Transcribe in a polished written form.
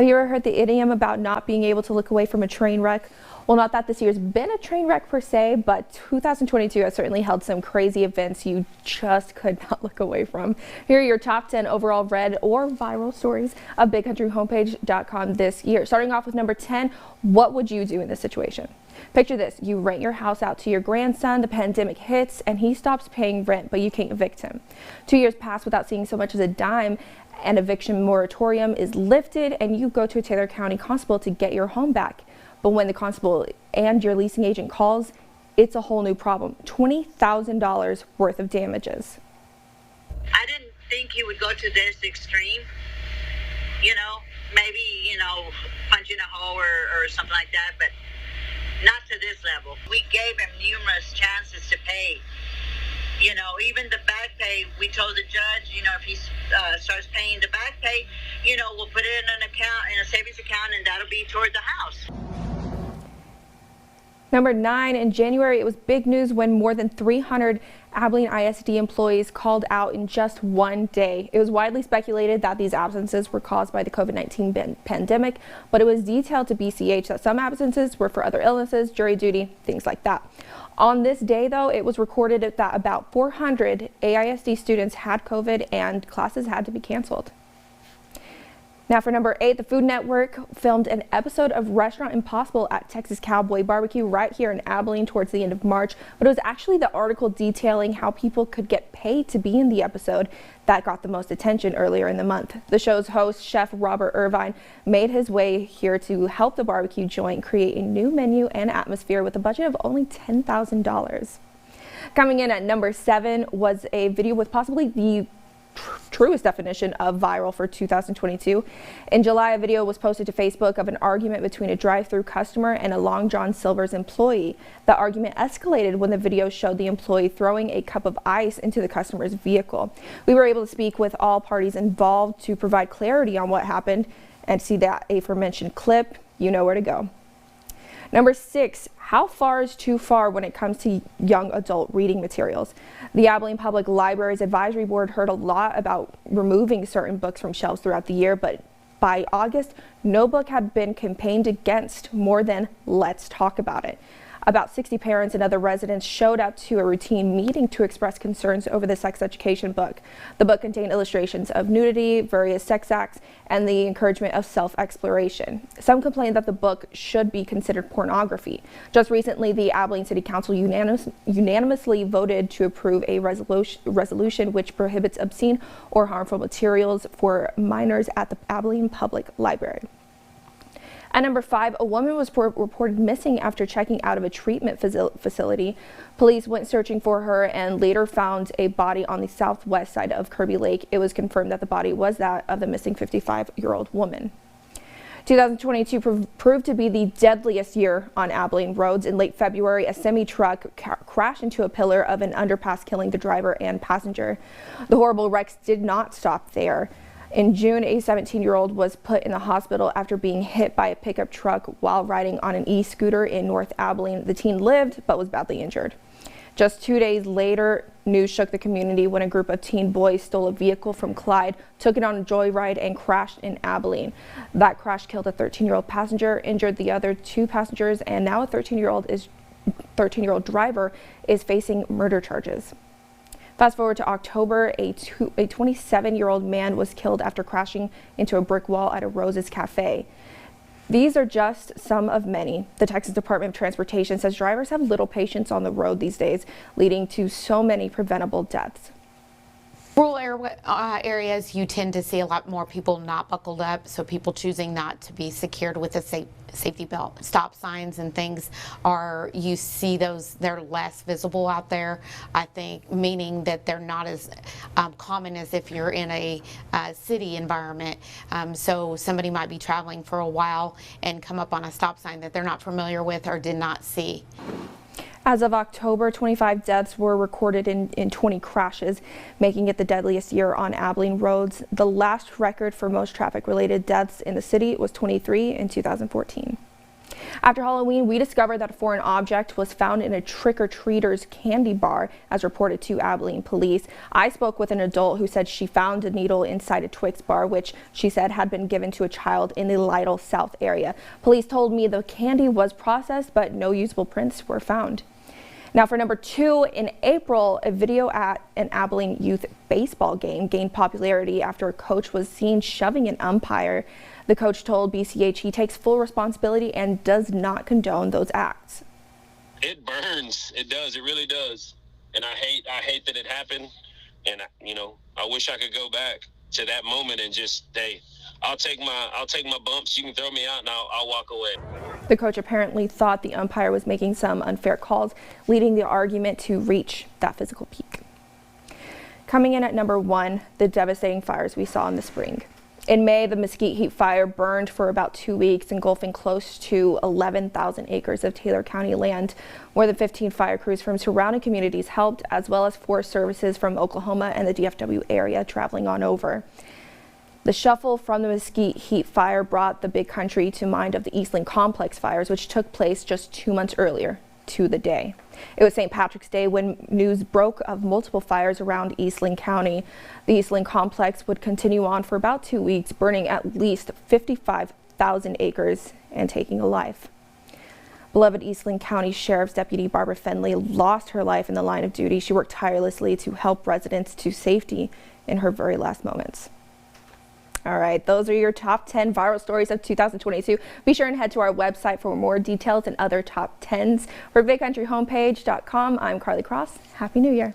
Have you ever heard the idiom about not being able to look away from a train wreck? Well, not that this year's been a train wreck per se, but 2022 has certainly held some crazy events you just could not look away from. Here are your top 10 overall read or viral stories of bigcountryhomepage.com this year. Starting off with number 10, what would you do in this situation? Picture this, you rent your house out to your grandson, the pandemic hits, and he stops paying rent, but you can't evict him. 2 years pass without seeing so much as a dime. An eviction moratorium is lifted, and you go to a Taylor County constable to get your home back. But when the constable and your leasing agent calls, it's a whole new problem. $20,000 worth of damages. I didn't think he would go to this extreme. Maybe, punching a hole or something like that, but not to this level. We gave him numerous chances to pay. Even the back pay, we told the judge, if he starts paying the back pay, we'll put it in an account, in a savings account, and that'll be toward the house. Number 9, in January, it was big news when more than 300 Abilene ISD employees called out in just one day. It was widely speculated that these absences were caused by the COVID-19 pandemic, but it was detailed to BCH that some absences were for other illnesses, jury duty, things like that. On this day, though, it was recorded that about 400 AISD students had COVID and classes had to be canceled. Now for number 8, the Food Network filmed an episode of Restaurant Impossible at Texas Cowboy Barbecue right here in Abilene towards the end of March, but it was actually the article detailing how people could get paid to be in the episode that got the most attention earlier in the month. The show's host, Chef Robert Irvine, made his way here to help the barbecue joint create a new menu and atmosphere with a budget of only $10,000. Coming in at number 7 was a video with possibly the truest definition of viral for 2022. In July, a video was posted to Facebook of an argument between a drive-thru customer and a Long John Silver's employee. The argument escalated when the video showed the employee throwing a cup of ice into the customer's vehicle. We were able to speak with all parties involved to provide clarity on what happened, and see that aforementioned clip, you know where to go. Number 6, how far is too far when it comes to young adult reading materials? The Abilene Public Library's Advisory Board heard a lot about removing certain books from shelves throughout the year, but by August, no book had been campaigned against more than let's talk about it. About 60 parents and other residents showed up to a routine meeting to express concerns over the sex education book. The book contained illustrations of nudity, various sex acts, and the encouragement of self-exploration. Some complained that the book should be considered pornography. Just recently, the Abilene City Council unanimously voted to approve a resolution which prohibits obscene or harmful materials for minors at the Abilene Public Library. At number 5, a woman was reported missing after checking out of a treatment facility. Police went searching for her and later found a body on the southwest side of Kirby Lake. It was confirmed that the body was that of the missing 55-year-old woman. 2022 proved to be the deadliest year on Abilene roads. In late February, a semi-truck crashed into a pillar of an underpass, killing the driver and passenger. The horrible wrecks did not stop there. In June, a 17-year-old was put in the hospital after being hit by a pickup truck while riding on an e-scooter in North Abilene. The teen lived but was badly injured. Just 2 days later, news shook the community when a group of teen boys stole a vehicle from Clyde, took it on a joyride, and crashed in Abilene. That crash killed a 13-year-old passenger, injured the other 2 passengers, and now a 13-year-old driver is facing murder charges. Fast forward to October, a 27-year-old man was killed after crashing into a brick wall at a Rose's Cafe. These are just some of many. The Texas Department of Transportation says drivers have little patience on the road these days, leading to so many preventable deaths. Rural areas, you tend to see a lot more people not buckled up, so people choosing not to be secured with a safety belt. Stop signs and things you see those, they're less visible out there, I think, meaning that they're not as common as if you're in a city environment. So somebody might be traveling for a while and come up on a stop sign that they're not familiar with or did not see. As of October, 25 deaths were recorded in 20 crashes, making it the deadliest year on Abilene roads. The last record for most traffic-related deaths in the city was 23 in 2014. After Halloween, we discovered that a foreign object was found in a trick-or-treaters candy bar, as reported to Abilene police. I spoke with an adult who said she found a needle inside a Twix bar, which she said had been given to a child in the Lytle South area. Police told me the candy was processed, but no usable prints were found. Now for number 2, in April, a video at an Abilene youth baseball game gained popularity after a coach was seen shoving an umpire. The coach told BCH he takes full responsibility and does not condone those acts. It burns. It does. It really does. And I hate that it happened. And I wish I could go back to that moment and just say, I'll take my bumps. You can throw me out and I'll walk away. The coach apparently thought the umpire was making some unfair calls, leading the argument to reach that physical peak. Coming in at number 1, the devastating fires we saw in the spring. In May, the Mesquite Heat Fire burned for about 2 weeks, engulfing close to 11,000 acres of Taylor County land. More than 15 fire crews from surrounding communities helped, as well as Forest Services from Oklahoma and the DFW area traveling on over. The shuffle from the Mesquite Heat Fire brought the big country to mind of the Eastland Complex fires, which took place just 2 months earlier to the day. It was St. Patrick's Day when news broke of multiple fires around Eastland County. The Eastland Complex would continue on for about 2 weeks, burning at least 55,000 acres and taking a life. Beloved Eastland County Sheriff's Deputy Barbara Fenley lost her life in the line of duty. She worked tirelessly to help residents to safety in her very last moments. All right, those are your top 10 viral stories of 2022. Be sure and head to our website for more details and other top 10s. For bigcountryhomepage.com, I'm Carly Cross. Happy New Year.